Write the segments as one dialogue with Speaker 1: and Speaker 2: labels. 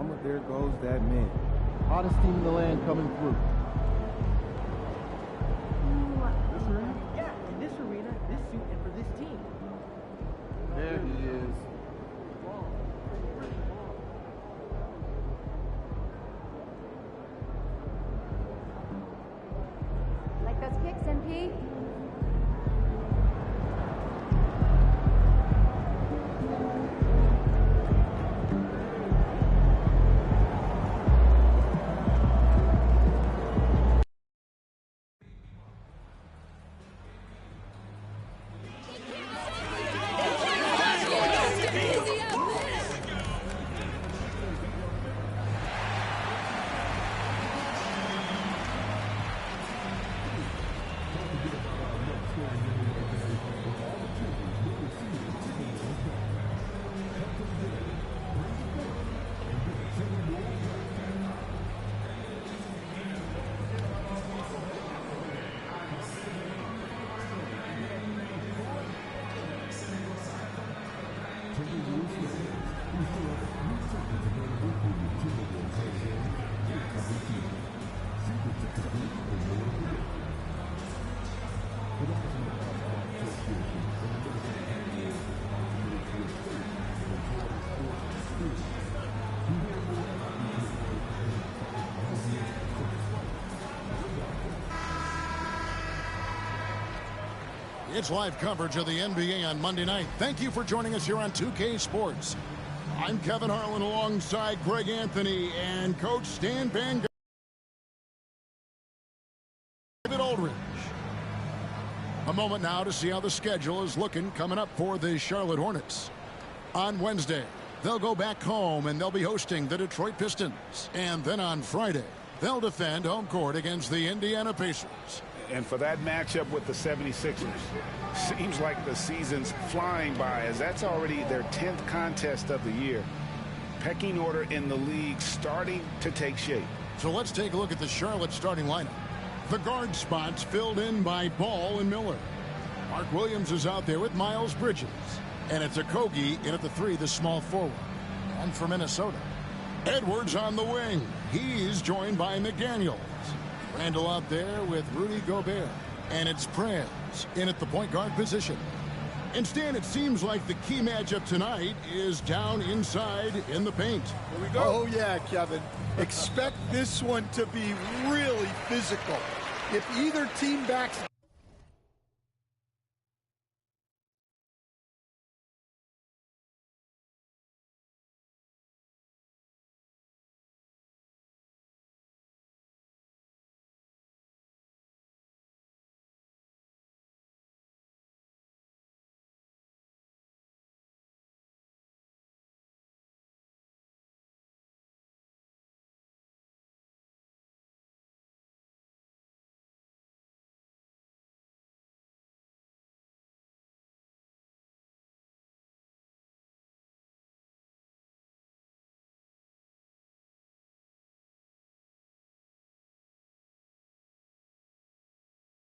Speaker 1: mama, there goes that man. Hottest team in the land coming through.
Speaker 2: This arena? Yeah, in this arena, this suit, and for this team.
Speaker 1: There he is.
Speaker 3: Like those kicks, MP?
Speaker 4: It's live coverage of the NBA on Monday night. Thank you for joining us here on 2K Sports. I'm Kevin Harlan alongside Greg Anthony and Coach Stan Van David Aldridge. A moment now to see how the schedule is looking coming up for the Charlotte Hornets. On Wednesday, they'll go back home and they'll be hosting the Detroit Pistons. And then on Friday, they'll defend home court against the Indiana Pacers.
Speaker 5: And for that matchup with the 76ers, seems like the season's flying by, as that's already their 10th contest of the year. Pecking order in the league starting to take shape.
Speaker 4: So let's take a look at the Charlotte starting lineup. The guard spots filled in by Ball and Miller. Mark Williams is out there with Miles Bridges. And it's Okogie in at the 3, the small forward. And for Minnesota, Edwards on the wing. He's joined by McDaniels. Randall out there with Rudy Gobert. And it's Prez in at the point guard position. Instead, it seems like the key matchup tonight is down inside in the paint.
Speaker 6: Here we go. Oh, yeah, Kevin. Expect this one to be really physical. If either team backs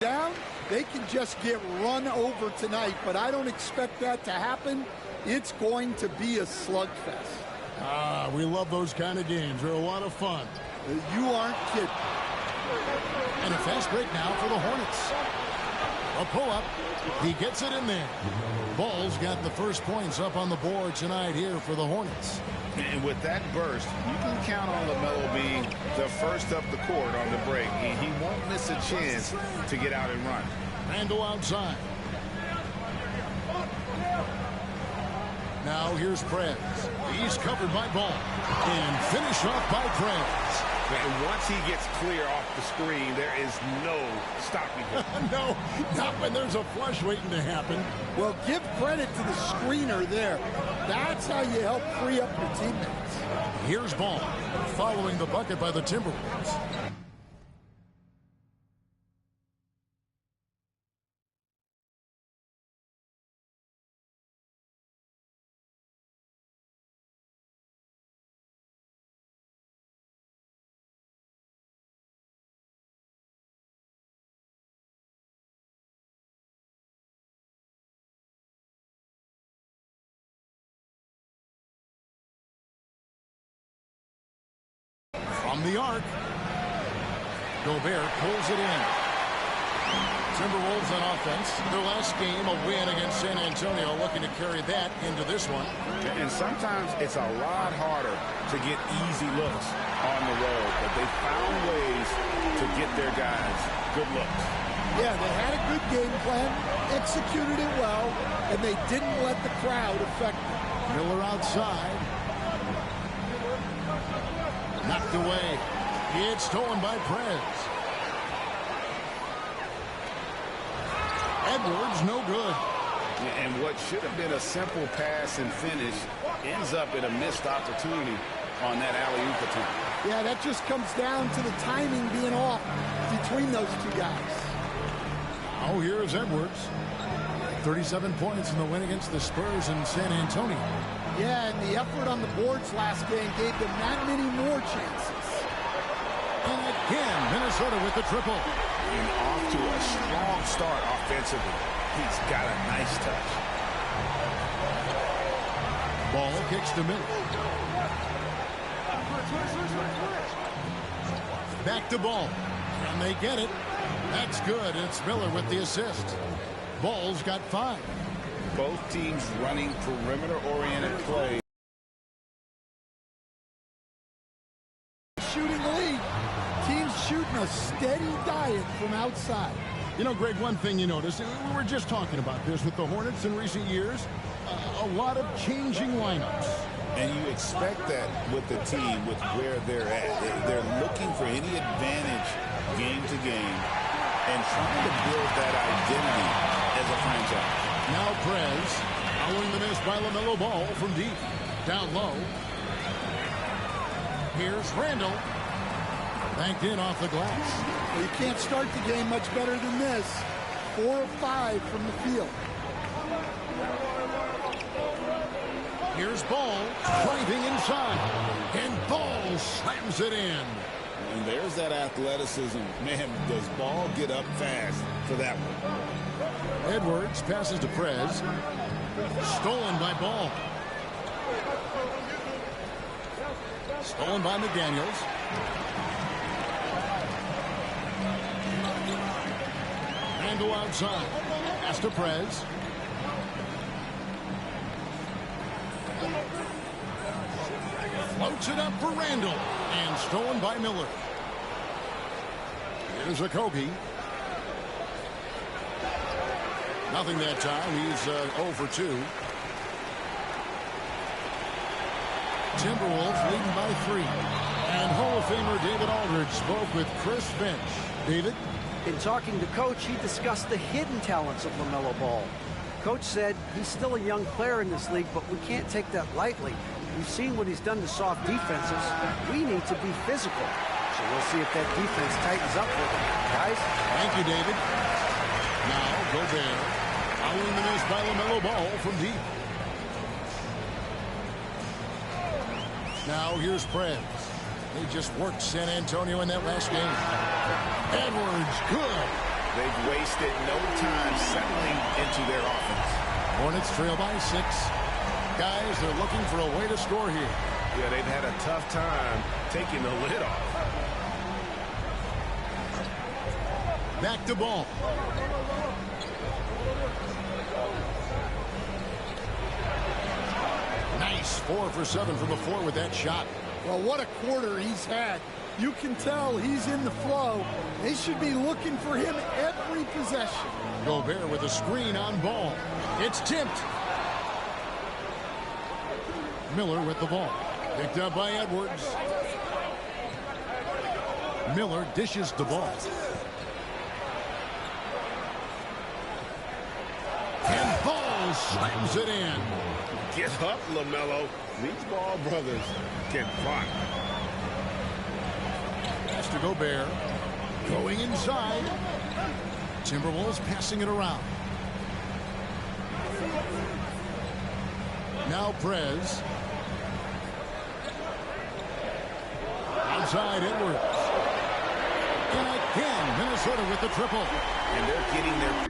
Speaker 6: down, they can just get run over tonight, but I don't expect that to happen. It's going to be a slugfest.
Speaker 4: Ah, we love those kind of games. They're a lot of fun.
Speaker 6: You aren't kidding.
Speaker 4: And a fast break now for the Hornets. A pull-up. He gets it in there. Ball's got the first points up on the board tonight here for the Hornets.
Speaker 5: And with that burst, you can count on LaMelo being the first up the court on the break. He won't miss a chance to get out and run.
Speaker 4: Randall outside. Now here's Prez. He's covered by Ball. And finish off by Prez.
Speaker 5: And once he gets clear off the screen, there is no stopping him.
Speaker 4: No, not when there's a flush waiting to happen.
Speaker 6: Well, give credit to the screener there. That's how you help free up your teammates.
Speaker 4: Here's Ball, following the bucket by the Timberwolves. From the arc. Gobert pulls it in. Timberwolves on offense. Their last game, a win against San Antonio, looking to carry that into this one.
Speaker 5: And sometimes it's a lot harder to get easy looks on the road, but they found ways to get their guys good looks.
Speaker 6: Yeah, they had a good game plan, executed it well, and they didn't let the crowd affect them.
Speaker 4: Miller outside. Knocked away. It's stolen by Prez. Edwards, no good.
Speaker 5: And what should have been a simple pass and finish ends up in a missed opportunity on that alley-oop attempt.
Speaker 6: Yeah, that just comes down to the timing being off between those two guys.
Speaker 4: Oh, here's Edwards. 37 points in the win against the Spurs in San Antonio.
Speaker 6: Yeah, and the effort on the boards last game gave them that many more chances.
Speaker 4: And again, Minnesota with the triple.
Speaker 5: And off to a strong start offensively. He's got a nice touch.
Speaker 4: Ball kicks to Miller. Back to Ball. And they get it. That's good. It's Miller with the assist. Ball's got 5.
Speaker 5: Both teams running perimeter-oriented play.
Speaker 6: Shooting lead. Teams shooting a steady diet from outside.
Speaker 4: You know, Greg, one thing you notice, we were just talking about this with the Hornets in recent years, a lot of changing lineups.
Speaker 5: And you expect that with the team, with where they're at. They're looking for any advantage game to game and trying to build that identity as a franchise.
Speaker 4: Now Prez, following the miss by LaMelo Ball from deep. Down low. Here's Randall. Banked in off the glass.
Speaker 6: Well, you can't start the game much better than this. 4 of 5 from the field.
Speaker 4: Here's Ball driving inside. And Ball slams it in.
Speaker 5: And there's that athleticism. Man, does Ball get up fast for that one.
Speaker 4: Edwards passes to Prez. Stolen by Ball. Stolen by McDaniels. Randall outside. Pass to Prez. Floats it up for Randall. And stolen by Miller. Here's a Kobe. Nothing that time. He's 0 for 2. Timberwolves leading by 3. And Hall of Famer David Aldridge spoke with Chris Finch. David?
Speaker 2: In talking to Coach, he discussed the hidden talents of LaMelo Ball. Coach said he's still a young player in this league, but we can't take that lightly. We've seen what he's done to soft defenses. We need to be physical. So we'll see if that defense tightens up for them. Guys?
Speaker 4: Thank you, David. Now, Gobert. Following the miss by LaMelo Ball from deep. Now, here's Prez. They just worked San Antonio in that last game. Edwards, good.
Speaker 5: They've wasted no time settling into their offense.
Speaker 4: Hornets trail by 6. Guys, they're looking for a way to score here.
Speaker 5: Yeah, they've had a tough time taking the lid off.
Speaker 4: Back to Ball. Nice 4 for 7 from the floor with that shot.
Speaker 6: Well, what a quarter he's had. You can tell he's in the flow. They should be looking for him every possession.
Speaker 4: Gobert with a screen on Ball. It's tipped. Miller with the ball. Picked up by Edwards. Miller dishes the ball. And Ball slams it in.
Speaker 5: Get up, LaMelo. These Ball brothers can block.
Speaker 4: Pass to Gobert. Going inside. Timberwolves passing it around. Now Prez. Outside Edwards. And again, Minnesota with the triple.
Speaker 5: And they're getting their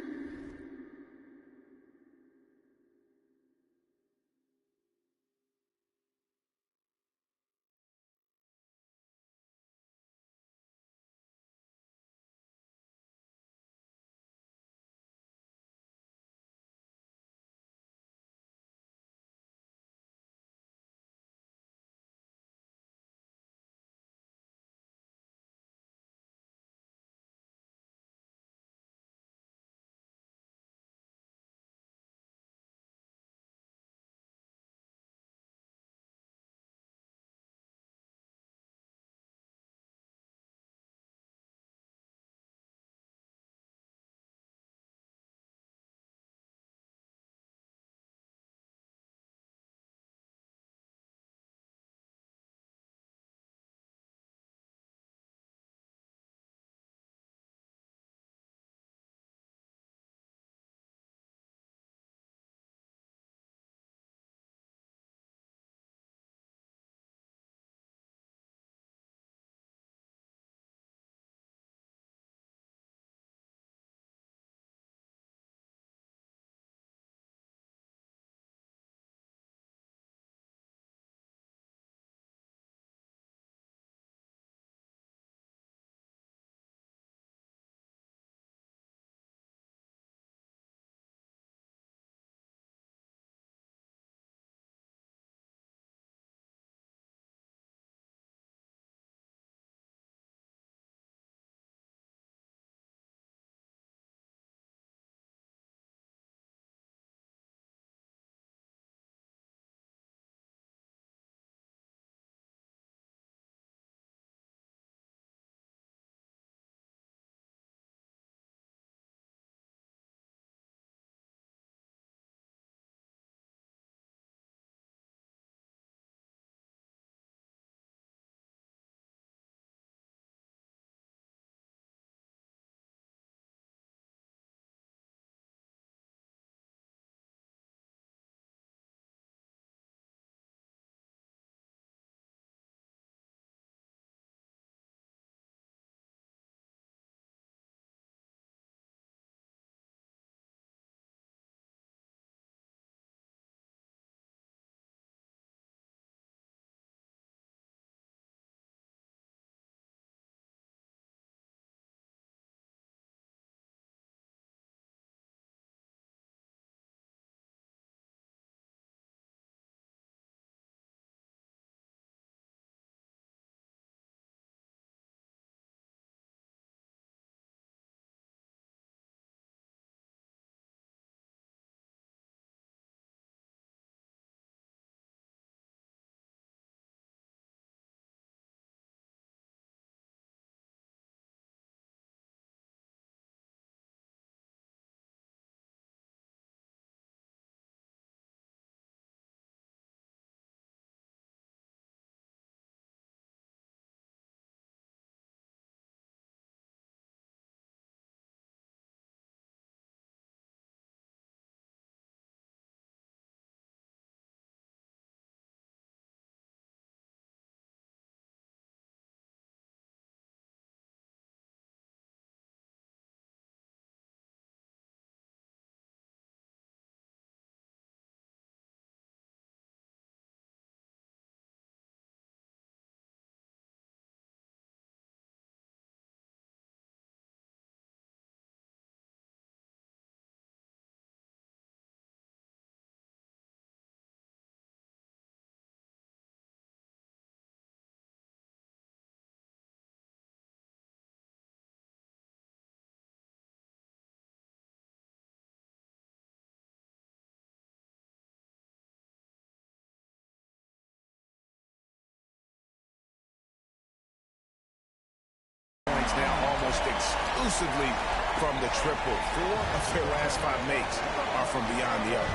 Speaker 5: exclusively from the triple. 4 of their last 5 makes are from beyond the arc.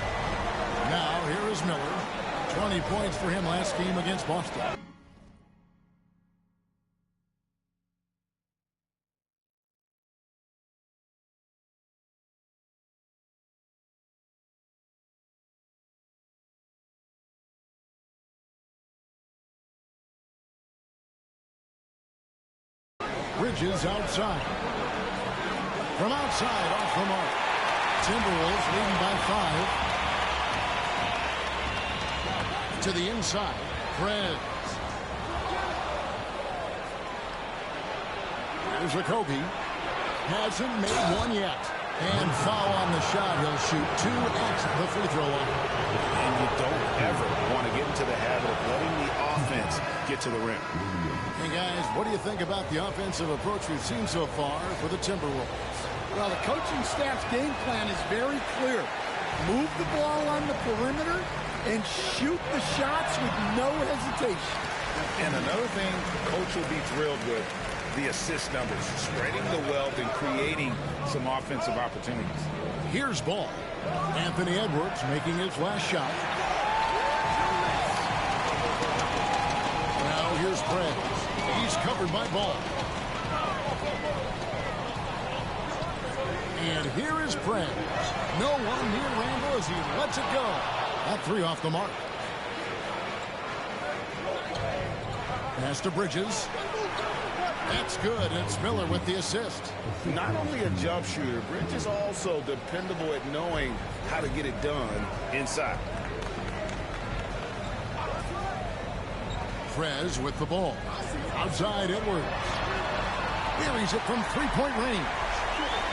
Speaker 4: Now, here is Miller. 20 points for him last game against Boston. Bridges outside. From outside, off the mark. Timberwolves leading by 5. To the inside. Prez. There's a Kobe. Hasn't made one yet. And foul on the shot. He'll shoot 2 at the free throw line.
Speaker 5: And you don't ever want to get into the habit of letting the offense get to the rim.
Speaker 4: Hey, guys, what do you think about the offensive approach we've seen so far for the Timberwolves?
Speaker 6: Well, the coaching staff's game plan is very clear. Move the ball on the perimeter and shoot the shots with no hesitation.
Speaker 5: And another thing coach will be thrilled with, the assist numbers, spreading the wealth and creating some offensive opportunities.
Speaker 4: Here's ball. Anthony Edwards making his last shot. Now here's Prez. He's covered by Ball. And here is Prez. No one near Randall as he lets it go. That 3 off the mark. Pass to Bridges. That's good. It's Miller with the assist.
Speaker 5: Not only a jump shooter, Bridges also dependable at knowing how to get it done inside.
Speaker 4: Prez with the ball. Outside Edwards. Buries it from 3-point range.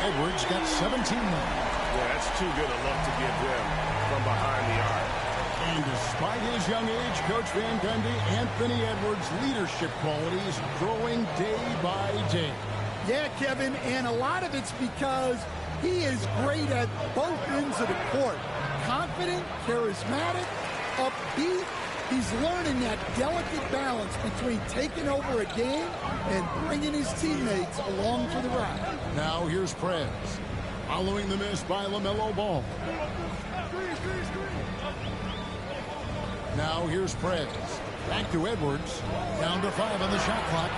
Speaker 4: Edwards got 17 now.
Speaker 5: Yeah, that's too good a look to give them from behind the arc.
Speaker 4: And despite his young age, Coach Van Gundy, Anthony Edwards' leadership qualities growing day by day.
Speaker 6: Yeah, Kevin, and a lot of it's because he is great at both ends of the court. Confident, charismatic, upbeat. He's learning that delicate balance between taking over a game and bringing his teammates along for the ride.
Speaker 4: Now here's Prez. Following the miss by LaMelo Ball. Now here's Prez. Back to Edwards. Down to 5 on the shot clock.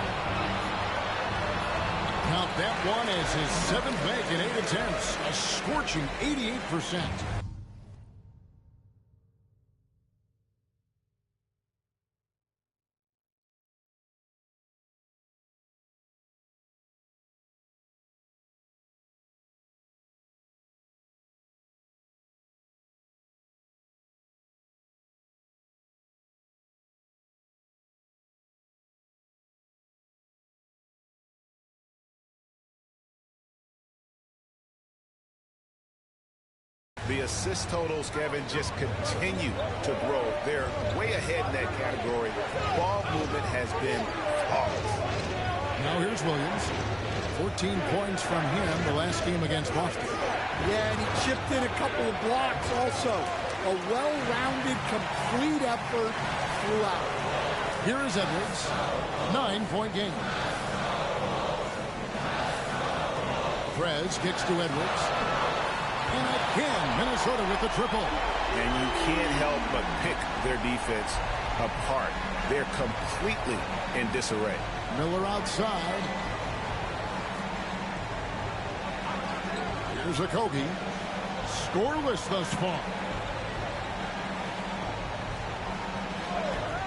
Speaker 4: Count that one as his 7th make in 8 attempts. A scorching 88%.
Speaker 5: The assist totals, Kevin, just continue to grow. They're way ahead in that category. Ball movement has been flawless.
Speaker 4: Now here's Williams. 14 points from him the last game against Boston.
Speaker 6: Yeah, and he chipped in a couple of blocks also. A well-rounded, complete effort throughout.
Speaker 4: Here is Edwards. 9-point game. Prez kicks to Edwards. And again, Minnesota with the triple.
Speaker 5: And you can't help but pick their defense apart. They're completely in disarray.
Speaker 4: Miller outside. Here's a Kobe. Scoreless thus far.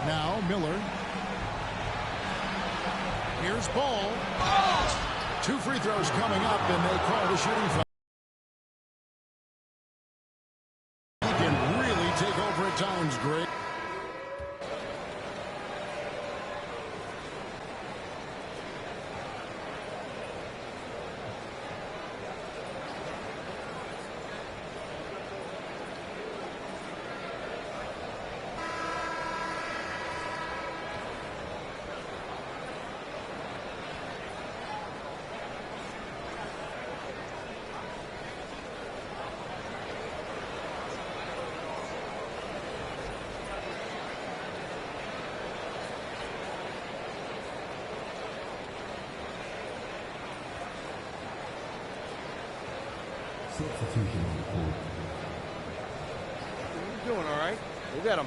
Speaker 4: Now Miller. Here's Ball. 2 free throws coming up, and they call the shooting foul. Take over at times, great.
Speaker 1: Substitution on the court.
Speaker 7: What are you doing, all right? Go get him.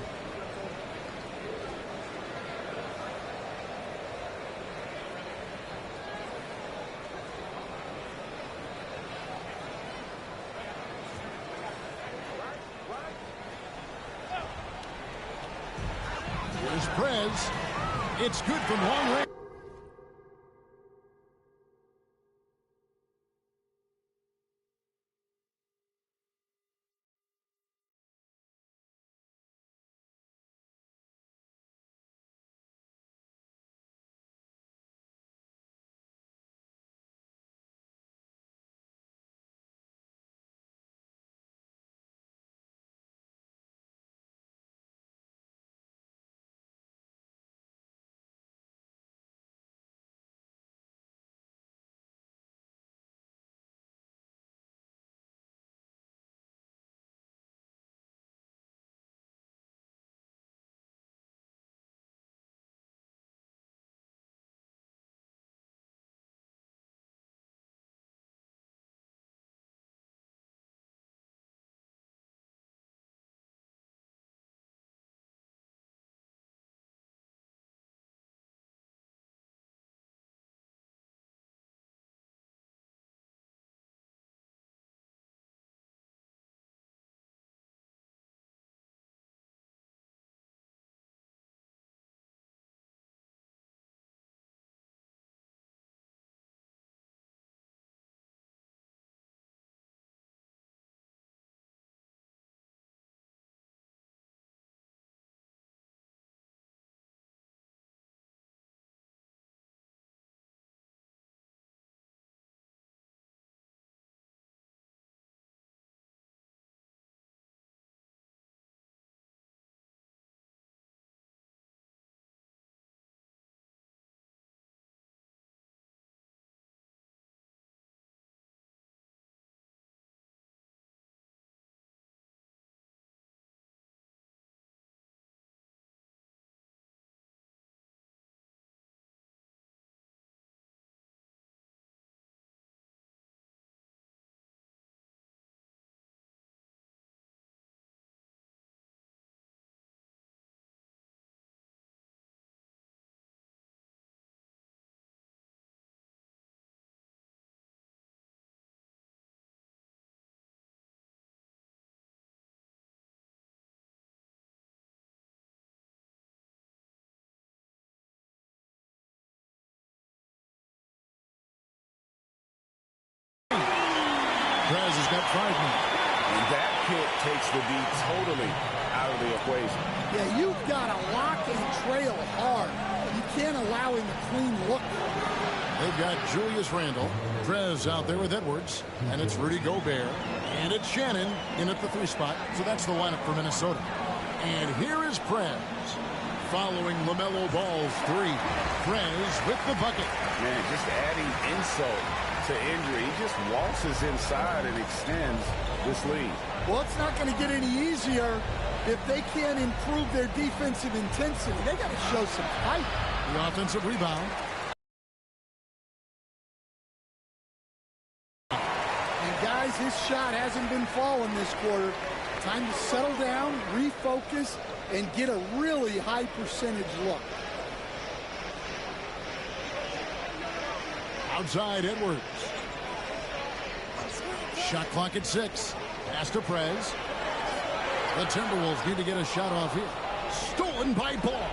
Speaker 4: Here's Prez. It's good from long range. Prez has got 5 men.
Speaker 5: And that kick takes the D totally out of the equation.
Speaker 6: Yeah, you've got to lock and trail hard. You can't allow him a clean look.
Speaker 4: They've got Julius Randle, Prez out there with Edwards, and it's Rudy Gobert, and it's Shannon in at the 3 spot. So that's the lineup for Minnesota. And here is Prez following LaMelo Ball's 3. Prez with the bucket.
Speaker 5: Man, just adding insult to injury. He just waltzes inside and extends this lead.
Speaker 6: Well, it's not going to get any easier if they can't improve their defensive intensity. They got to show some height.
Speaker 4: The offensive rebound.
Speaker 6: And guys, his shot hasn't been falling this quarter. Time to settle down, refocus, and get a really high percentage look.
Speaker 4: Outside Edwards. Shot clock at 6. Pass to Prez. The Timberwolves need to get a shot off here. Stolen by Ball.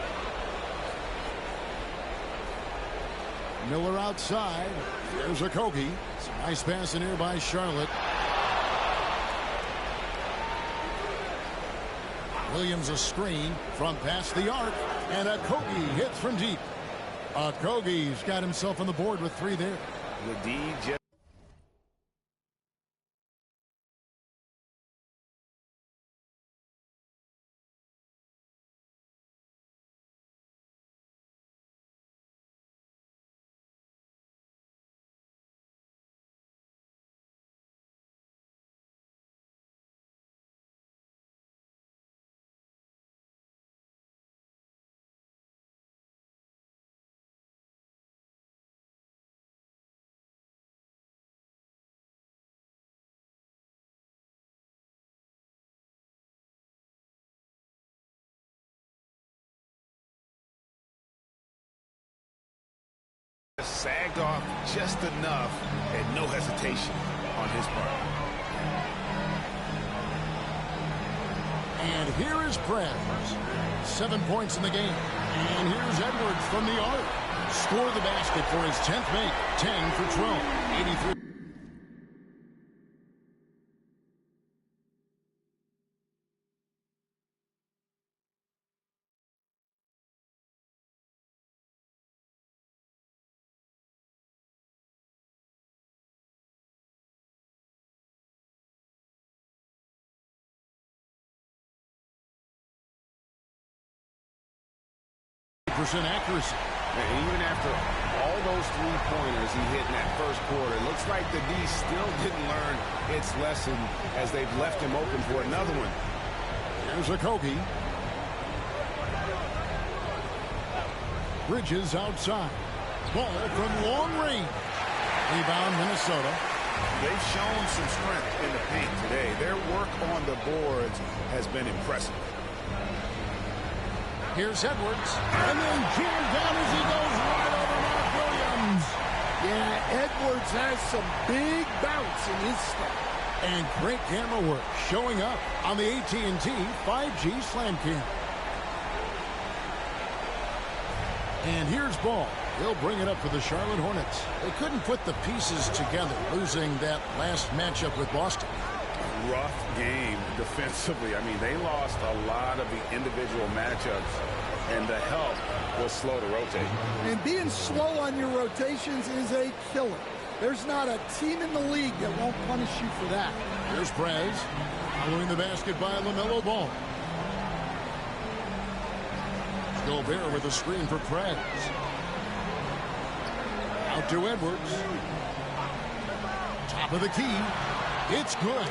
Speaker 4: Miller outside. There's a Kogi. Some nice pass in here by Charlotte. Williams a screen from past the arc. And a Kogi hits from deep. Kogi's got himself on the board with 3 there.
Speaker 5: The D just Sagged off just enough and no hesitation on his part.
Speaker 4: And here is Prez. 7 points in the game. And here's Edwards from the arc. Score the basket for his 10th make. 10 for 12. 83. Accuracy.
Speaker 5: And even after all those three-pointers he hit in that first quarter, it looks like the D still didn't learn its lesson as they've left him open for another one.
Speaker 4: Here's a Kogi. Bridges outside. Ball from long range. Rebound, Minnesota.
Speaker 5: They've shown some strength in the paint today. Their work on the boards has been impressive.
Speaker 4: Here's Edwards. And then jammed down as he goes right over Mark Williams.
Speaker 6: Yeah, Edwards has some big bounce in his step.
Speaker 4: And great camera work showing up on the AT&T 5G Slam Cam. And here's Ball. He'll bring it up for the Charlotte Hornets. They couldn't put the pieces together, losing that last matchup with Boston.
Speaker 5: Rough game defensively. I mean, they lost a lot of the individual matchups, and the help was slow to rotate.
Speaker 6: And being slow on your rotations is a killer. There's not a team in the league that won't punish you for that.
Speaker 4: Here's Prez. Following the basket by LaMelo Ball. Gobert with a screen for Prez. Out to Edwards. Top of the key. It's good.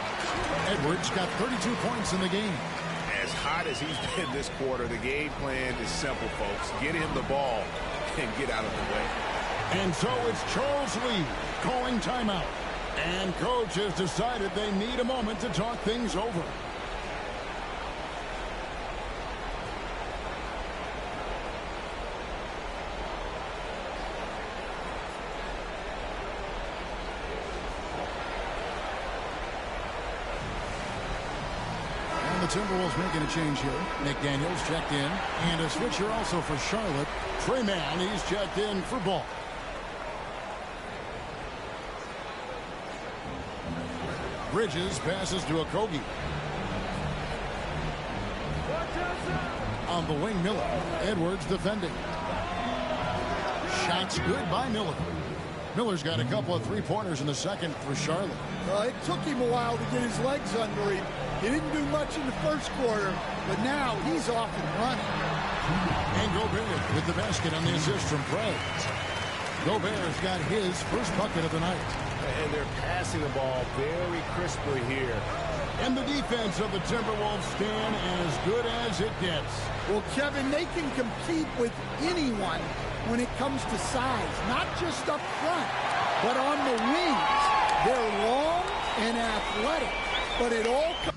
Speaker 4: Edwards got 32 points in the game.
Speaker 5: As hot as he's been this quarter, the game plan is simple, folks. Get him the ball and get out of the way.
Speaker 4: And so it's Charles Lee calling timeout. And coach has decided they need a moment to talk things over. Timberwolves making a change here. McDaniels checked in. And a switcher also for Charlotte. Trey Mann, he's checked in for Ball. Bridges passes to Okogie. On the wing, Miller. Edwards defending. Shots good by Miller. Miller's got a couple of three-pointers in the second for Charlotte.
Speaker 6: It took him a while to get his legs under him. He didn't do much in the first quarter, but now he's off and running.
Speaker 4: And Gobert with the basket on the assist from Prez. Gobert's got his first bucket of the night.
Speaker 5: And they're passing the ball very crisply here.
Speaker 4: And the defense of the Timberwolves stand as good as it gets.
Speaker 6: Well, Kevin, they can compete with anyone when it comes to size, not just up front, but on the wings. They're long and athletic, but it all comes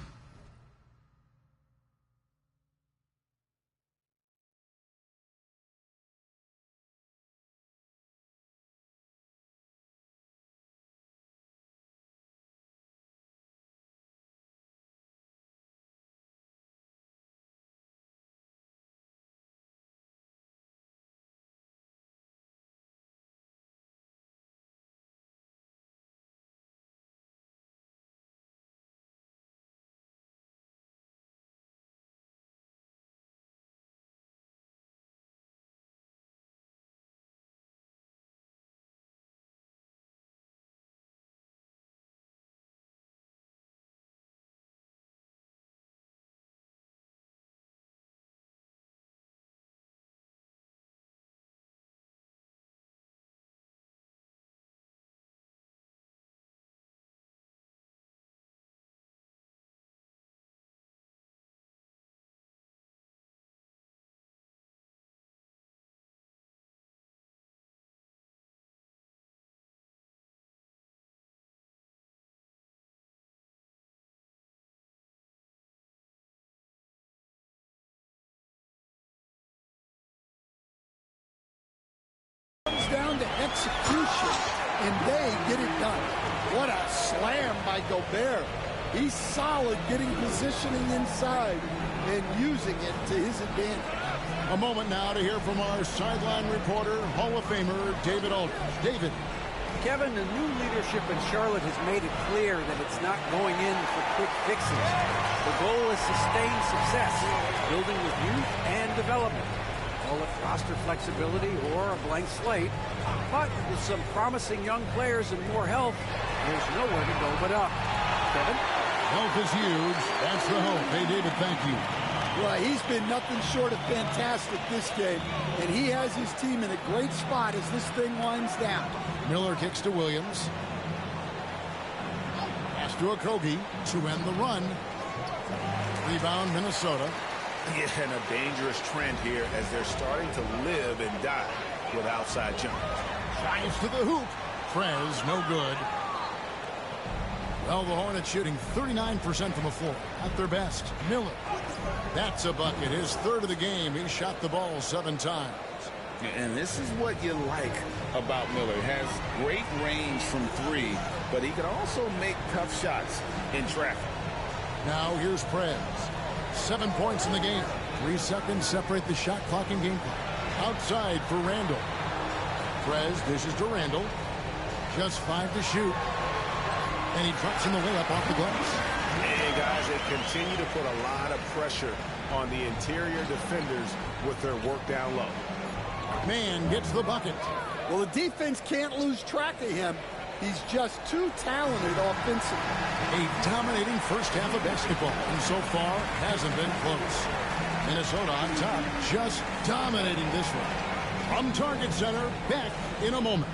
Speaker 6: slam by Gobert. He's solid getting positioning inside and using it to his advantage.
Speaker 4: A moment now to hear from our sideline reporter, Hall of Famer David Aldridge. David.
Speaker 2: Kevin, the new leadership in Charlotte has made it clear that it's not going in for quick fixes. The goal is sustained success, building with youth and development. Call it roster flexibility or a blank slate. But with some promising young players and more health, there's nowhere to go but up. Kevin?
Speaker 4: Health is huge. That's the hope. Hey, David, thank you.
Speaker 6: Well, he's been nothing short of fantastic this game, and he has his team in a great spot as this thing winds down.
Speaker 4: Miller kicks to Williams. Pass to Okogie to end the run. Rebound, Minnesota.
Speaker 5: Yeah, and a dangerous trend here as they're starting to live and die with outside jumpers.
Speaker 4: Drives to the hoop. Prez, no good. Well, the Hornets shooting 39% from the floor. At their best. Miller. That's a bucket. His third of the game. He shot the ball 7 times.
Speaker 5: And this is what you like about Miller. He has great range from 3, but he can also make tough shots in traffic.
Speaker 4: Now here's Prez. 7 points in the game. 3 seconds separate the shot clock and game clock. Outside for Randall. Prez dishes to Randall. Just 5 to shoot. And he drops in the layup off the glass.
Speaker 5: And guys, they continue to put a lot of pressure on the interior defenders with their work down low.
Speaker 4: Man gets the bucket.
Speaker 6: Well, the defense can't lose track of him. He's just too talented offensively.
Speaker 4: A dominating first half of basketball, and so far hasn't been close. Minnesota on top, just dominating this one. From Target Center, back in a moment.